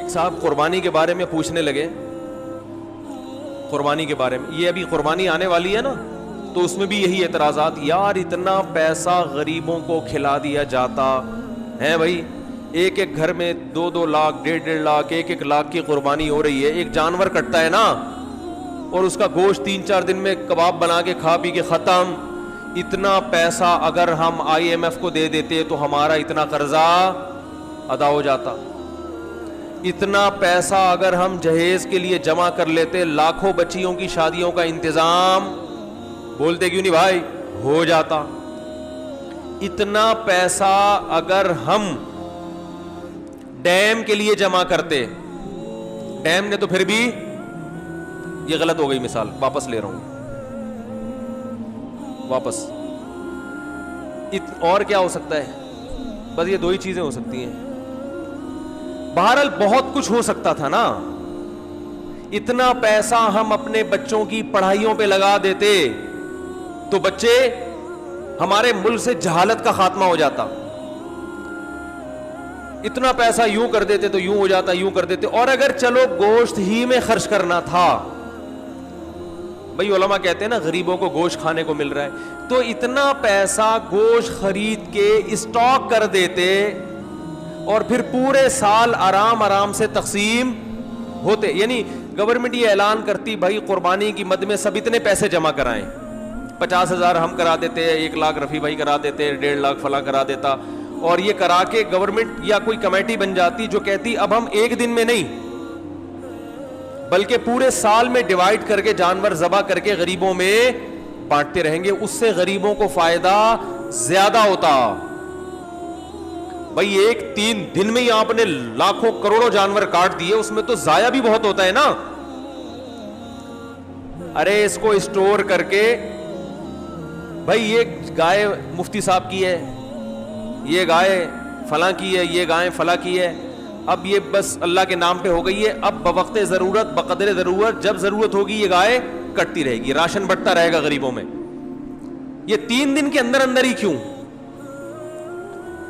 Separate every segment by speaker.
Speaker 1: ایک صاحب قربانی کے بارے میں پوچھنے لگے, قربانی کے بارے میں, یہ ابھی قربانی آنے والی ہے نا, تو اس میں بھی یہی اعتراضات, یار اتنا پیسہ غریبوں کو کھلا دیا جاتا ہے بھائی, ایک ایک گھر میں 2-2 لاکھ 1.5 لاکھ 1 لاکھ کی قربانی ہو رہی ہے, ایک جانور کٹتا ہے نا, اور اس کا گوشت 3-4 دن میں کباب بنا کے کھا پی کے ختم. اتنا پیسہ اگر ہم IMF کو دے دیتے تو ہمارا اتنا قرضہ ادا ہو جاتا. اتنا پیسہ اگر ہم جہیز کے لیے جمع کر لیتے, لاکھوں بچیوں کی شادیوں کا انتظام, بولتے کیوں نہیں بھائی, ہو جاتا. اتنا پیسہ اگر ہم ڈیم کے لیے جمع کرتے, ڈیم نے تو پھر بھی, یہ غلط ہو گئی مثال, واپس لے رہا ہوں واپس. اور کیا ہو سکتا ہے, بس یہ 2 ہی چیزیں ہو سکتی ہیں. بہرحال بہت کچھ ہو سکتا تھا نا. اتنا پیسہ ہم اپنے بچوں کی پڑھائیوں پہ لگا دیتے تو بچے, ہمارے ملک سے جہالت کا خاتمہ ہو جاتا. اتنا پیسہ یوں کر دیتے تو یوں ہو جاتا, یوں کر دیتے. اور اگر چلو گوشت ہی میں خرچ کرنا تھا, بھئی علماء کہتے ہیں نا غریبوں کو گوشت کھانے کو مل رہا ہے, تو اتنا پیسہ گوشت خرید کے اسٹاک کر دیتے اور پھر پورے سال آرام سے تقسیم ہوتے. یعنی گورنمنٹ یہ اعلان کرتی بھائی قربانی کی مد میں سب اتنے پیسے جمع کرائیں, 50,000 ہم کرا دیتے, 1 لاکھ رفیع بھائی کرا دیتے, 1.5 لاکھ فلاں کرا دیتا, اور یہ کرا کے گورنمنٹ یا کوئی کمیٹی بن جاتی جو کہتی اب ہم ایک دن میں نہیں بلکہ پورے سال میں ڈیوائیڈ کر کے جانور ذبح کر کے غریبوں میں بانٹتے رہیں گے, اس سے غریبوں کو فائدہ زیادہ ہوتا. بھائی 3 دن میں ہی آپ نے لاکھوں کروڑوں جانور کاٹ دیے, اس میں تو ضائع بھی بہت ہوتا ہے نا. ارے اس کو اسٹور کر کے, بھائی یہ گائے مفتی صاحب کی ہے, یہ گائے فلاں کی ہے, یہ گائے فلاں کی ہے, اب یہ بس اللہ کے نام پہ ہو گئی ہے, اب بوقت ضرورت بقدر ضرورت جب ضرورت ہوگی یہ گائے کٹتی رہے گی, راشن بٹتا رہے گا غریبوں میں. یہ 3 دن کے اندر ہی کیوں,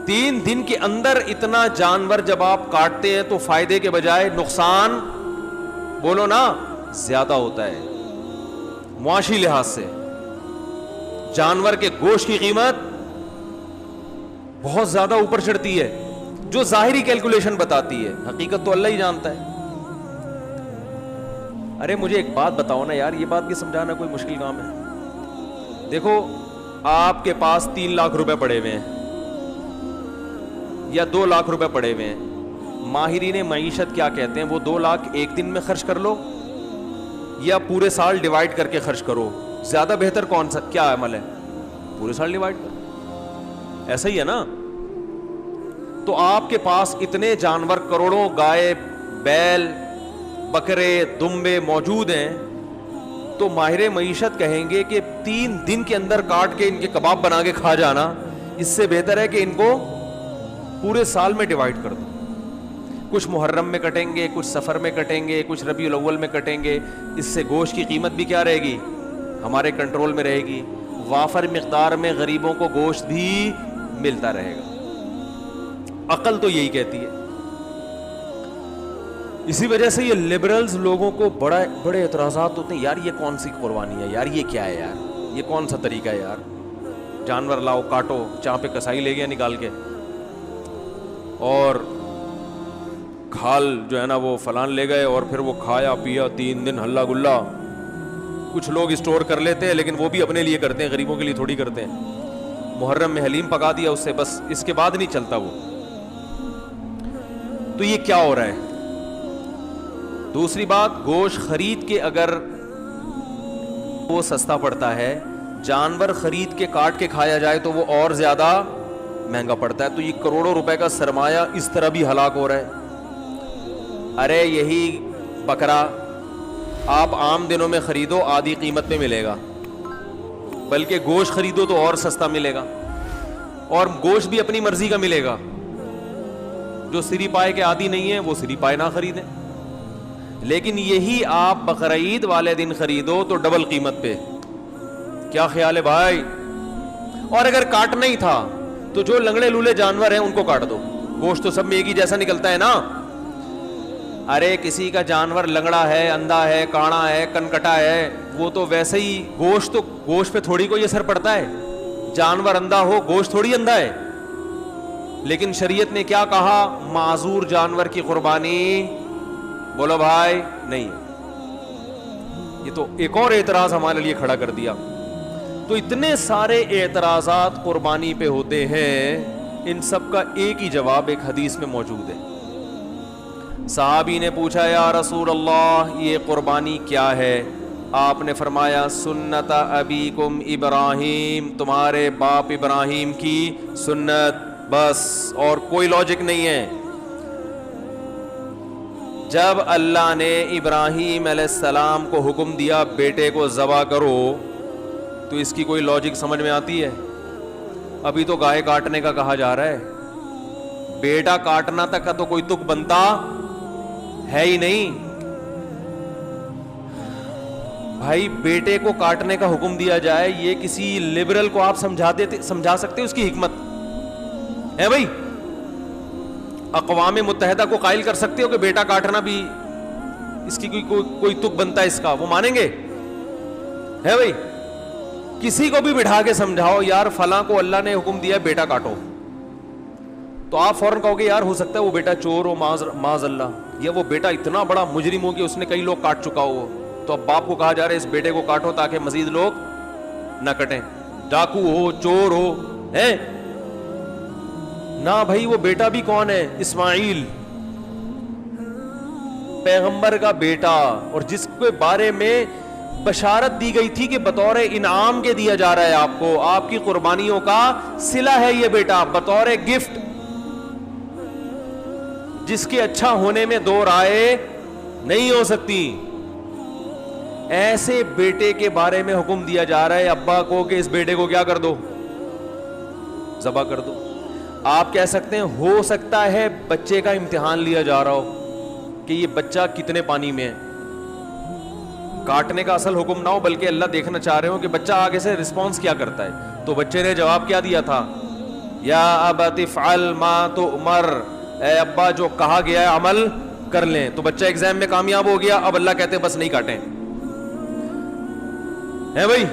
Speaker 1: 3 دن کے اندر اتنا جانور جب آپ کاٹتے ہیں تو فائدے کے بجائے نقصان, بولو نا, زیادہ ہوتا ہے. معاشی لحاظ سے جانور کے گوشت کی قیمت بہت زیادہ اوپر چڑھتی ہے, جو ظاہری کیلکولیشن بتاتی ہے, حقیقت تو اللہ ہی جانتا ہے. ارے مجھے ایک بات بتاؤ نا یار, یہ بات بھی سمجھانا کوئی مشکل کام ہے. دیکھو آپ کے پاس 3 لاکھ روپے پڑے ہوئے ہیں یا 2 لاکھ روپے پڑے ہوئے ہیں, ماہرین معیشت کیا کہتے ہیں, وہ 2 لاکھ ایک دن میں خرچ کر لو یا پورے سال ڈیوائیڈ کر کے خرچ کرو, زیادہ بہتر کون سا کیا عمل ہے, پورے سال ڈیوائیڈ کرو, ایسا ہی ہے نا. تو آپ کے پاس اتنے جانور کروڑوں گائے بیل بکرے دمبے موجود ہیں, تو ماہر معیشت کہیں گے کہ 3 دن کے اندر کاٹ کے ان کے کباب بنا کے کھا جانا, اس سے بہتر ہے کہ ان کو پورے سال میں ڈیوائیڈ کر دو. کچھ محرم میں کٹیں گے, کچھ سفر میں کٹیں گے, کچھ ربیع الاول میں کٹیں گے, اس سے گوشت کی قیمت بھی کیا رہے گی, ہمارے کنٹرول میں رہے گی, وافر مقدار میں غریبوں کو گوشت بھی ملتا رہے گا. عقل تو یہی کہتی ہے. اسی وجہ سے یہ لبرلز لوگوں کو بڑے اعتراضات ہوتے ہیں, یار یہ کون سی قربانی ہے یار, یہ کیا ہے یار, یہ کون سا طریقہ ہے یار, جانور لاؤ کاٹو, چاہ پہ کسائی لے گیا نکال کے, اور کھال جو ہے نا وہ فلان لے گئے, اور پھر وہ کھایا پیا 3 دن ہلا گلا. کچھ لوگ اسٹور کر لیتے ہیں لیکن وہ بھی اپنے لیے کرتے ہیں, غریبوں کے لیے تھوڑی کرتے ہیں. محرم میں حلیم پکا دیا اس سے, بس اس کے بعد نہیں چلتا وہ. تو یہ کیا ہو رہا ہے. دوسری بات, گوشت خرید کے اگر وہ سستا پڑتا ہے, جانور خرید کے کاٹ کے کھایا جائے تو وہ اور زیادہ مہنگا پڑتا ہے. تو یہ کروڑوں روپے کا سرمایہ اس طرح بھی ہلاک ہو رہا ہے. ارے یہی بکرا آپ عام دنوں میں خریدو آدھی قیمت میں ملے گا, بلکہ گوشت خریدو تو اور سستا ملے گا, اور گوشت بھی اپنی مرضی کا ملے گا. جو سری پائے کے عادی نہیں ہیں وہ سری پائے نہ خریدیں, لیکن یہی آپ بقرعید والے دن خریدو تو ڈبل قیمت پہ. کیا خیال ہے بھائی؟ اور اگر کاٹنا ہی تھا تو جو لنگڑے لولے جانور ہیں ان کو کاٹ دو, گوشت تو سب میں ایک ہی جیسا نکلتا ہے نا. ارے کسی کا جانور لنگڑا ہے, اندھا ہے, کاڑا ہے, کنکٹا ہے, وہ تو ویسے ہی گوشت پہ تھوڑی کوئی اثر پڑتا ہے. جانور اندھا ہو, گوشت تھوڑی اندھا ہے. لیکن شریعت نے کیا کہا؟ معذور جانور کی قربانی بولو بھائی نہیں. یہ تو ایک اور اعتراض ہمارے لیے کھڑا کر دیا. تو اتنے سارے اعتراضات قربانی پہ ہوتے ہیں, ان سب کا ایک ہی جواب ایک حدیث میں موجود ہے. صحابی نے پوچھا یا رسول اللہ یہ قربانی کیا ہے؟ آپ نے فرمایا سنت ابیکم ابراہیم, تمہارے باپ ابراہیم کی سنت, بس اور کوئی لاجک نہیں ہے. جب اللہ نے ابراہیم علیہ السلام کو حکم دیا بیٹے کو ذبح کرو, تو اس کی کوئی لاجک سمجھ میں آتی ہے؟ ابھی تو گائے کاٹنے کا کہا جا رہا ہے, بیٹا کاٹنا تک کا تو کوئی تک بنتا ہے ہی نہیں. بھائی بیٹے کو کاٹنے کا حکم دیا جائے, یہ کسی لبرل کو آپ سمجھا سکتے اس کی حکمت ہے؟ بھائی اقوام متحدہ کو قائل کر سکتے ہو کہ بیٹا کاٹنا بھی اس کی کوئی تک بنتا ہے اس کا؟ وہ مانیں گے؟ ہے بھائی کسی کو بھی بٹھا کے سمجھاؤ یار فلاں کو اللہ نے حکم دیا بیٹا کاٹو, تو آپ فوراً کہو گے یار ہو سکتا ہے وہ بیٹا چور ہو معاذ اللہ, یا وہ بیٹا اتنا بڑا مجرم ہو کہ اس نے کئی لوگ کاٹ چکا ہو. تو اب باپ کو کہا جا رہا ہے اس بیٹے کو کاٹو تاکہ مزید لوگ نہ کٹیں, ڈاکو ہو, چور ہو, ہے نہ. بھائی وہ بیٹا بھی کون ہے؟ اسماعیل پیغمبر کا بیٹا, اور جس کے بارے میں بشارت دی گئی تھی کہ بطور انعام کے دیا جا رہا ہے آپ کو, آپ کی قربانیوں کا صلہ ہے یہ بیٹا, بطور گفٹ, جس کے اچھا ہونے میں دو رائے نہیں ہو سکتی. ایسے بیٹے کے بارے میں حکم دیا جا رہا ہے ابا کو کہ اس بیٹے کو کیا کر دو؟ ذبح کر دو. آپ کہہ سکتے ہیں ہو سکتا ہے بچے کا امتحان لیا جا رہا ہو کہ یہ بچہ کتنے پانی میں ہے, کاٹنے کا اصل حکم نہ ہو بلکہ اللہ دیکھنا چاہ رہے ہو کہ بچہ آگے سے رسپانس کیا کرتا ہے. تو بچے نے جواب کیا دیا تھا؟ یا ابت افعل ما تؤمر, اے ابا جو کہا گیا ہے عمل کر لیں. تو بچہ ایگزام میں کامیاب ہو گیا, اب اللہ کہتے ہیں بس نہیں کاٹیں. ہے بھائی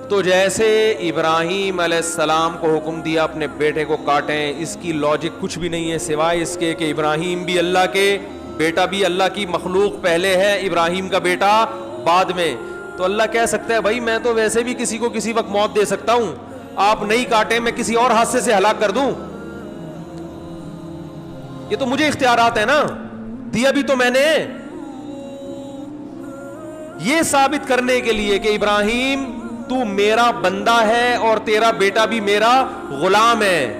Speaker 1: تو جیسے ابراہیم علیہ السلام کو حکم دیا اپنے بیٹے کو کاٹیں, اس کی لاجک کچھ بھی نہیں ہے سوائے اس کے کہ ابراہیم بھی اللہ کے, بیٹا بھی اللہ کی مخلوق پہلے ہے, ابراہیم کا بیٹا بعد میں. تو اللہ کہہ سکتا ہے بھائی میں تو ویسے بھی کسی کو کسی وقت موت دے سکتا ہوں, آپ نہیں کاٹیں میں کسی اور حادثے سے ہلاک کر دوں. یہ تو مجھے اختیارات ہے نا, دیا بھی تو میں نے. یہ ثابت کرنے کے لیے کہ ابراہیم تو میرا بندہ ہے اور تیرا بیٹا بھی میرا غلام ہے.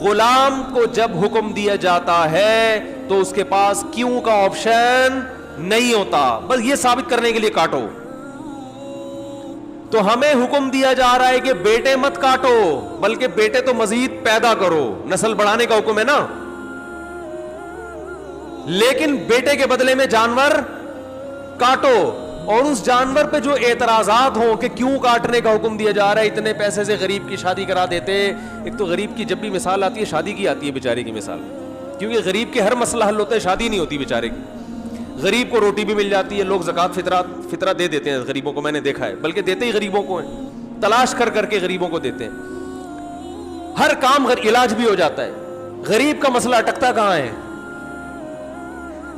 Speaker 1: غلام کو جب حکم دیا جاتا ہے تو اس کے پاس کیوں کا آپشن نہیں ہوتا, بس یہ ثابت کرنے کے لیے کاٹو. تو ہمیں حکم دیا جا رہا ہے کہ بیٹے مت کاٹو بلکہ بیٹے تو مزید پیدا کرو, نسل بڑھانے کا حکم ہے نا. لیکن بیٹے کے بدلے میں جانور کاٹو, اور اس جانور پہ جو اعتراضات ہوں کہ کیوں کاٹنے کا حکم دیا جا رہا ہے, اتنے پیسے سے غریب کی شادی کرا دیتے. ایک تو غریب کی جب بھی مثال آتی ہے شادی کی آتی ہے بیچارے کی مثال, کیونکہ غریب کے ہر مسئلہ حل ہوتا ہے, شادی نہیں ہوتی بیچارے کی. غریب کو روٹی بھی مل جاتی ہے, لوگ زکوٰۃ فطرہ دے دیتے ہیں غریبوں کو, میں نے دیکھا ہے, بلکہ دیتے ہی غریبوں کو ہیں, تلاش کر کر کے غریبوں کو دیتے ہیں. ہر کام علاج بھی ہو جاتا ہے. غریب کا مسئلہ اٹکتا کہاں ہے؟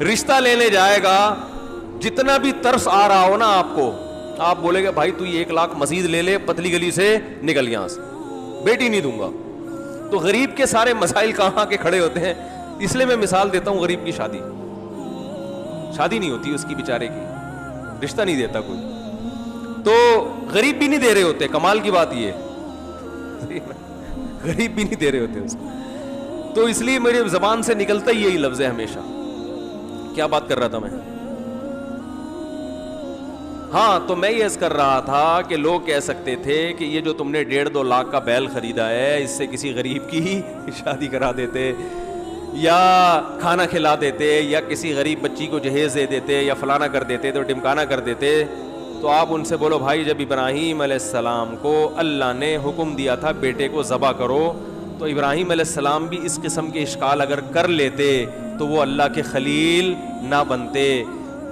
Speaker 1: رشتہ لینے جائے گا, جتنا بھی ترس آ رہا ہو نا آپ کو, آپ بولے گا بھائی تو یہ 1 لاکھ مزید لے لے, پتلی گلی سے نکل یہاں سے, بیٹی نہیں دوں گا. تو غریب کے سارے مسائل کہاں کے کھڑے ہوتے ہیں. اس لیے میں مثال دیتا ہوں, غریب کی شادی نہیں ہوتی اس کی بیچارے کی, رشتہ نہیں دیتا کوئی, تو غریب بھی نہیں دے رہے ہوتے. کمال کی بات یہ غریب بھی نہیں دے رہے ہوتے اس کو. تو اس لیے میری زبان سے نکلتا ہی یہی لفظ ہے ہمیشہ. کیا بات کر رہا تھا میں؟ ہاں تو میں یہ عرض کر رہا تھا کہ لوگ کہہ سکتے تھے کہ یہ جو تم نے 1.5-2 لاکھ کا بیل خریدا ہے, اس سے کسی غریب کی شادی کرا دیتے, یا کھانا کھلا دیتے, یا کسی غریب بچی کو جہیز دے دیتے, یا فلانا کر دیتے, تو ٹمکانا کر دیتے. تو آپ ان سے بولو بھائی جب ابراہیم علیہ السلام کو اللہ نے حکم دیا تھا بیٹے کو ذبح کرو, تو ابراہیم علیہ السلام بھی اس قسم کے اشکال اگر کر لیتے تو وہ اللہ کے خلیل نہ بنتے,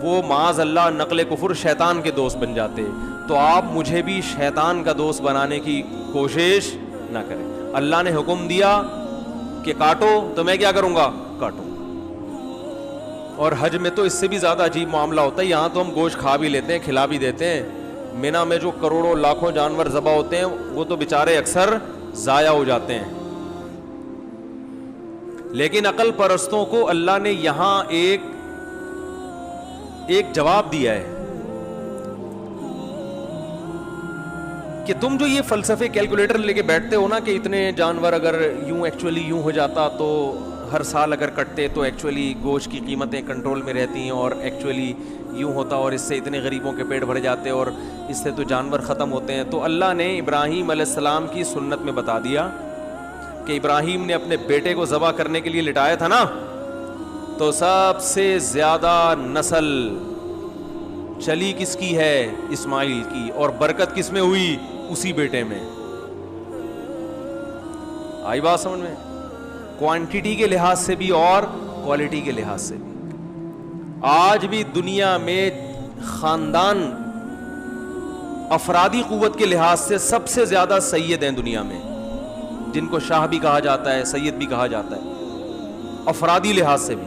Speaker 1: وہ معاذ اللہ نقل کفر شیطان کے دوست بن جاتے. تو آپ مجھے بھی شیطان کا دوست بنانے کی کوشش نہ کریں. اللہ نے حکم دیا کہ کاٹو, تو میں کیا کروں گا, کاٹوں. اور حج میں تو اس سے بھی زیادہ عجیب معاملہ ہوتا ہے. یہاں تو ہم گوشت کھا بھی لیتے ہیں, کھلا بھی دیتے ہیں. مینا میں جو کروڑوں لاکھوں جانور ذبح ہوتے ہیں وہ تو بیچارے اکثر ضائع ہو جاتے ہیں. لیکن عقل پرستوں کو اللہ نے یہاں ایک جواب دیا ہے کہ تم جو یہ فلسفے کیلکولیٹر لے کے بیٹھتے ہو نا کہ اتنے جانور اگر یوں ایکچولی یوں ہو جاتا تو ہر سال اگر کٹتے تو ایکچولی گوشت کی قیمتیں کنٹرول میں رہتی ہیں, اور ایکچولی یوں ہوتا اور اس سے اتنے غریبوں کے پیٹ بھر جاتے اور اس سے تو جانور ختم ہوتے ہیں. تو اللہ نے ابراہیم علیہ السلام کی سنت میں بتا دیا کہ ابراہیم نے اپنے بیٹے کو ذبح کرنے کے لیے لٹایا تھا نا, تو سب سے زیادہ نسل چلی کس کی ہے, اسماعیل کی, اور برکت کس میں ہوئی, اسی بیٹے میں. آئی بات سمجھ میں؟ کوانٹیٹی کے لحاظ سے بھی اور کوالٹی کے لحاظ سے بھی. آج بھی دنیا میں خاندان افرادی قوت کے لحاظ سے سب سے زیادہ سید ہیں دنیا میں, جن کو شاہ بھی کہا جاتا ہے, سید بھی کہا جاتا ہے, افرادی لحاظ سے بھی.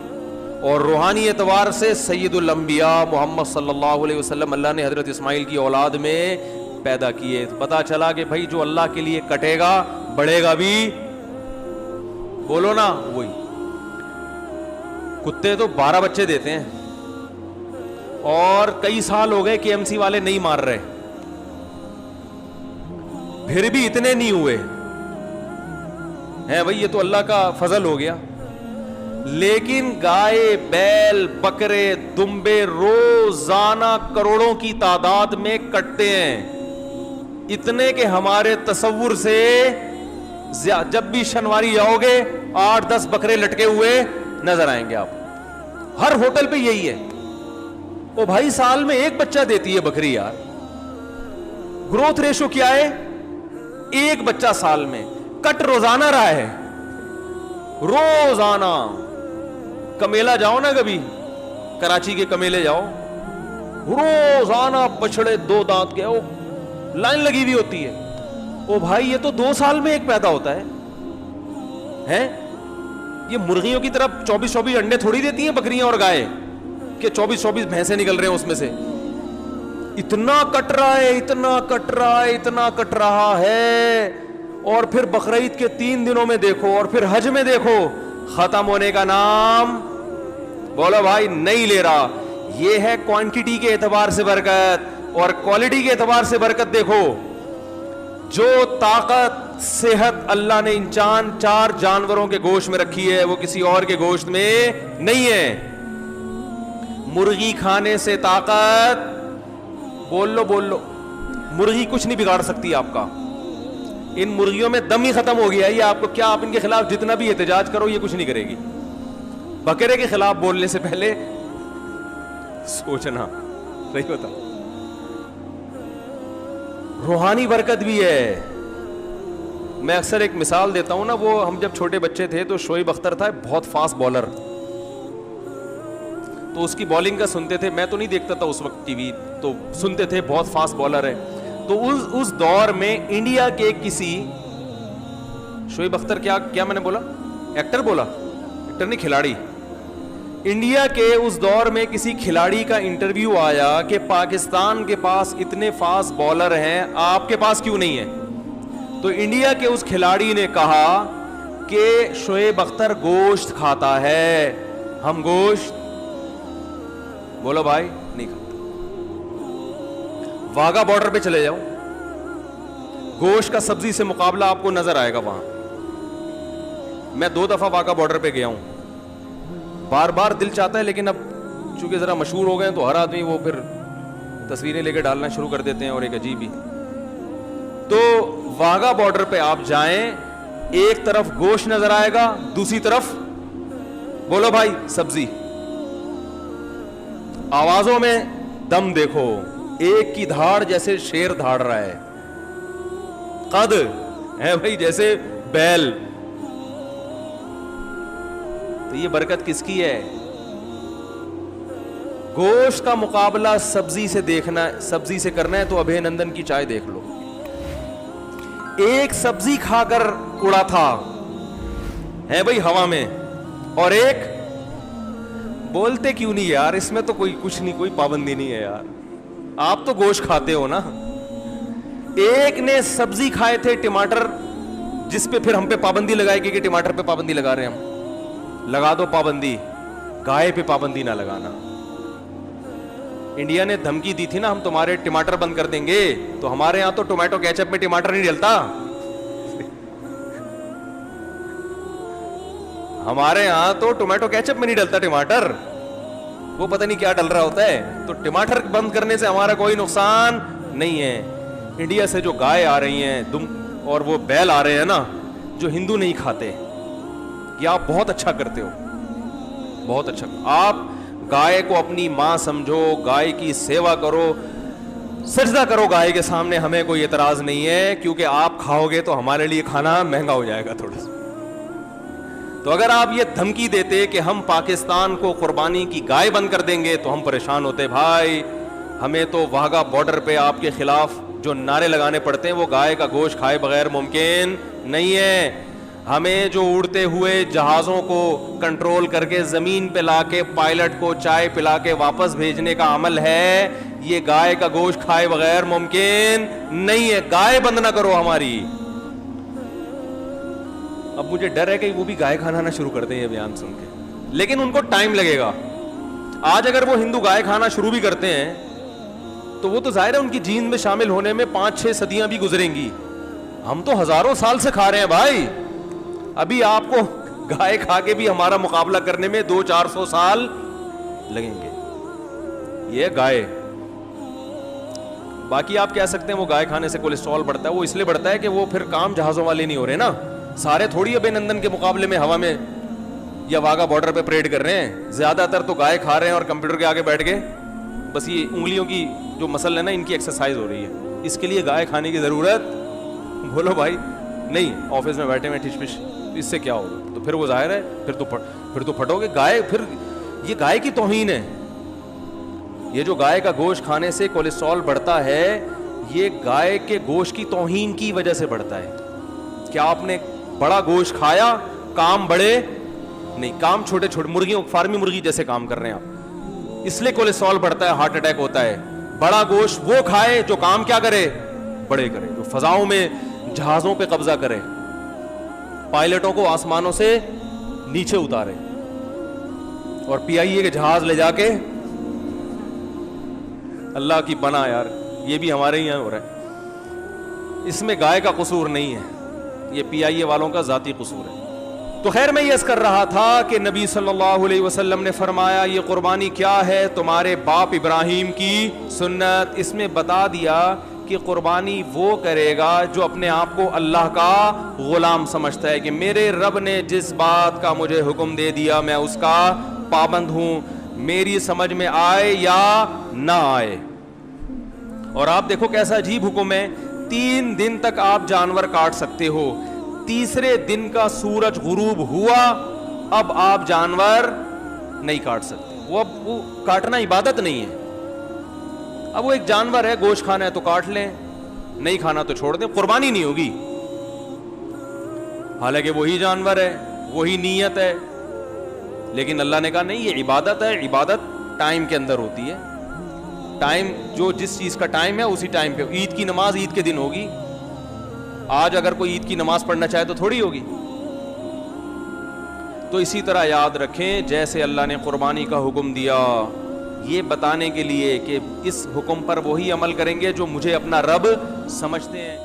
Speaker 1: اور روحانی اعتبار سے سید الانبیاء محمد صلی اللہ علیہ وسلم اللہ نے حضرت اسماعیل کی اولاد میں پیدا کیے. پتا چلا کہ بھائی جو اللہ کے لیے کٹے گا بڑھے گا بھی, بولو نا وہی. کتے تو 12 بچے دیتے ہیں اور کئی سال ہو گئے کہ ایم سی والے نہیں مار رہے, پھر بھی اتنے نہیں ہوئے ہیں بھائی, یہ تو اللہ کا فضل ہو گیا. لیکن گائے, بیل, بکرے, دمبے روزانہ کروڑوں کی تعداد میں کٹتے ہیں, اتنے کہ ہمارے تصور سے جب بھی شنواری جاؤ گے 8-10 بکرے لٹکے ہوئے نظر آئیں گے آپ. ہر ہوٹل پہ یہی ہے. او بھائی سال میں ایک بچہ دیتی ہے بکری یار, گروتھ ریشو کیا ہے, ایک بچہ سال میں. کٹ روزانہ رہا ہے, روزانہ. کمیلا جاؤ نا کبھی, کراچی کے کمیلے جاؤ, روزانہ بچڑے 2 دانت کے وہ لائن لگی ہوئی ہوتی ہے. او بھائی یہ تو 2 سال میں ایک پیدا ہوتا ہے. یہ مرغیوں کی طرف 24 انڈے تھوڑی دیتی ہیں بکریاں اور گائے کہ 24 بھینسیں نکل رہے ہیں اس میں سے. اتنا کٹ رہا ہے, اتنا کٹ رہا ہے, اتنا کٹ رہا ہے. اور پھر بقرعید کے 3 دنوں میں دیکھو, اور پھر حج میں دیکھو, ختم ہونے کا نام بولو بھائی نہیں لے رہا. یہ ہے کوانٹیٹی کے اعتبار سے برکت, اور کوالٹی کے اعتبار سے برکت دیکھو. جو طاقت صحت اللہ نے ان 4 جانوروں کے گوشت میں رکھی ہے وہ کسی اور کے گوشت میں نہیں ہے. مرغی کھانے سے طاقت, بول لو, مرغی کچھ نہیں بگاڑ سکتی آپ کا. ان مرغیوں میں دم ہی ختم ہو گیا. یہ آپ کو کیا, آپ ان کے خلاف جتنا بھی احتجاج کرو یہ کچھ نہیں کرے گی. بکرے کے خلاف بولنے سے پہلے سوچنا صحیح ہوتا. روحانی برکت بھی ہے. میں اکثر ایک مثال دیتا ہوں نا, وہ ہم جب چھوٹے بچے تھے تو شعیب اختر تھا بہت فاسٹ بالر, تو اس کی بالنگ کا سنتے تھے. میں تو نہیں دیکھتا تھا اس وقت ٹی وی, تو سنتے تھے بہت فاسٹ بالر ہے. تو اس دور میں انڈیا کے کسی شعیب اختر, کیا میں نے بولا, ایکٹر بولا, ایکٹر نہیں کھلاڑی. انڈیا کے اس دور میں کسی کھلاڑی کا انٹرویو آیا کہ پاکستان کے پاس اتنے فاسٹ بالر ہیں, آپ کے پاس کیوں نہیں ہے. تو انڈیا کے اس کھلاڑی نے کہا کہ شعیب اختر گوشت کھاتا ہے, ہم گوشت, بولو بھائی, نہیں کھاتا. واگا بارڈر پہ چلے جاؤ, گوشت کا سبزی سے مقابلہ آپ کو نظر آئے گا وہاں. میں 2 دفعہ واگا بارڈر پہ گیا ہوں, بار بار دل چاہتا ہے, لیکن اب چونکہ ذرا مشہور ہو گئے ہیں تو ہر آدمی وہ پھر تصویریں لے کے ڈالنا شروع کر دیتے ہیں, اور ایک عجیب ہی. تو واگا بارڈر پہ آپ جائیں, ایک طرف گوشت نظر آئے گا, دوسری طرف بولو بھائی سبزی. آوازوں میں دم دیکھو, ایک کی دھاڑ جیسے شیر دھاڑ رہا ہے, قد ہے بھائی جیسے بیل. یہ برکت کس کی ہے؟ گوشت کا مقابلہ سبزی سے دیکھنا، سبزی سے کرنا ہے تو ابھے نندن کی چائے دیکھ لو. ایک سبزی کھا کر اڑا تھا ہے بھائی ہوا میں، اور ایک بولتے کیوں نہیں یار، اس میں تو کوئی کچھ نہیں، کوئی پابندی نہیں ہے یار، آپ تو گوشت کھاتے ہو نا. ایک نے سبزی کھائے تھے ٹماٹر، جس پہ پھر ہم پہ پابندی لگائے گی کہ ٹماٹر پہ پابندی لگا رہے ہیں ہم. لگا دو پابندی، گائے پہ پابندی نہ لگانا. انڈیا نے دھمکی دی تھی نا ہم تمہارے ٹماٹر بند کر دیں گے، تو ہمارے ہاں تو ٹومیٹو کیچپ میں ٹماٹر نہیں ڈلتا، ہمارے ہاں تو ٹومیٹو کیچپ میں نہیں ڈلتا ٹماٹر، وہ پتہ نہیں کیا ڈل رہا ہوتا ہے. تو ٹماٹر بند کرنے سے ہمارا کوئی نقصان نہیں ہے. انڈیا سے جو گائے آ رہی ہیں اور وہ بیل آ رہے ہیں نا جو ہندو نہیں کھاتے، یہ آپ بہت اچھا کرتے ہو، بہت اچھا. آپ گائے کو اپنی ماں سمجھو، گائے کی سیوا کرو، سجدہ کرو گائے کے سامنے، ہمیں کوئی اعتراض نہیں ہے، کیونکہ آپ کھاؤ گے تو ہمارے لیے کھانا مہنگا ہو جائے گا تھوڑا سا. تو اگر آپ یہ دھمکی دیتے کہ ہم پاکستان کو قربانی کی گائے بند کر دیں گے تو ہم پریشان ہوتے. بھائی ہمیں تو واہگہ بارڈر پہ آپ کے خلاف جو نعرے لگانے پڑتے ہیں وہ گائے کا گوشت کھائے بغیر ممکن نہیں ہے. ہمیں جو اڑتے ہوئے جہازوں کو کنٹرول کر کے زمین پہ لا کے پائلٹ کو چائے پلا کے واپس بھیجنے کا عمل ہے، یہ گائے کا گوشت کھائے بغیر ممکن نہیں ہے. گائے بند نہ کرو ہماری. اب مجھے ڈر ہے کہ وہ بھی گائے کھانا نہ شروع کر دیں یہ بیان سن کے، لیکن ان کو ٹائم لگے گا. آج اگر وہ ہندو گائے کھانا شروع بھی کرتے ہیں تو وہ تو ظاہر ہے ان کی جین میں شامل ہونے میں 5-6 صدیاں بھی گزریں گی. ہم تو ہزاروں سال سے کھا رہے ہیں بھائی. ابھی آپ کو گائے کھا کے بھی ہمارا مقابلہ کرنے میں 200-400 سال لگیں گے. یہ گائے. باقی آپ کہہ سکتے ہیں وہ گائے کھانے سے کولیسٹرول بڑھتا ہے، وہ اس لیے بڑھتا ہے کہ وہ پھر کام جہازوں والے نہیں ہو رہے نا. سارے تھوڑی ابے نندن کے مقابلے میں ہوا میں یا واگا بارڈر پہ پریڈ کر رہے ہیں. زیادہ تر تو گائے کھا رہے ہیں اور کمپیوٹر کے آگے بیٹھ کے بس یہ انگلیوں کی جو مسل ہے نا ان کی ایکسرسائز ہو رہی ہے. اس کے لیے گائے کھانے کی ضرورت بولو بھائی نہیں. آفس میں بیٹھے ہوئے ٹھش پش، اس سے کیا ہوگا؟ تو پھر وہ ظاہر ہے پھر تو پھٹو گے. گائے پھر یہ گائے کی توہین ہے. یہ جو گائے کا گوشت کھانے سے کولیسٹرول بڑھتا ہے یہ گائے کے گوشت کی توہین کی وجہ سے بڑھتا ہے. کیا آپ نے بڑا گوشت کھایا؟ کام بڑے نہیں، کام چھوٹے چھوٹے، مرغیوں فارمی مرغی جیسے کام کر رہے ہیں آپ، اس لیے کولیسٹرول بڑھتا ہے، ہارٹ اٹیک ہوتا ہے. بڑا گوشت وہ کھائے جو کام کیا کرے؟ بڑے کرے، جو فضاؤں میں جہازوں پہ قبضہ کرے، پائلٹوں کو آسمانوں سے نیچے اتارے اور PIA کے جہاز لے جا کے. اللہ کی پناہ یار، یہ بھی ہمارے ہی یہاں ہو رہا ہے. اس میں گائے کا قصور نہیں ہے، یہ PIA والوں کا ذاتی قصور ہے. تو خیر میں یہ کر رہا تھا کہ نبی صلی اللہ علیہ وسلم نے فرمایا یہ قربانی کیا ہے؟ تمہارے باپ ابراہیم کی سنت. اس میں بتا دیا کہ قربانی وہ کرے گا جو اپنے آپ کو اللہ کا غلام سمجھتا ہے کہ میرے رب نے جس بات کا مجھے حکم دے دیا میں اس کا پابند ہوں، میری سمجھ میں آئے یا نہ آئے. اور آپ دیکھو کیسا عجیب حکم ہے. 3 دن تک آپ جانور کاٹ سکتے ہو، تیسرے دن کا سورج غروب ہوا اب آپ جانور نہیں کاٹ سکتے. وہ کاٹنا عبادت نہیں ہے. اب وہ ایک جانور ہے، گوشت کھانا ہے تو کاٹ لیں، نہیں کھانا تو چھوڑ دیں، قربانی نہیں ہوگی. حالانکہ وہی جانور ہے، وہی نیت ہے، لیکن اللہ نے کہا نہیں یہ عبادت ہے. عبادت ٹائم کے اندر ہوتی ہے. ٹائم جو جس چیز کا ٹائم ہے اسی ٹائم پہ. عید کی نماز عید کے دن ہوگی. آج اگر کوئی عید کی نماز پڑھنا چاہے تو تھوڑی ہوگی. تو اسی طرح یاد رکھیں جیسے اللہ نے قربانی کا حکم دیا یہ بتانے کے لیے کہ اس حکم پر وہی عمل کریں گے جو مجھے اپنا رب سمجھتے ہیں.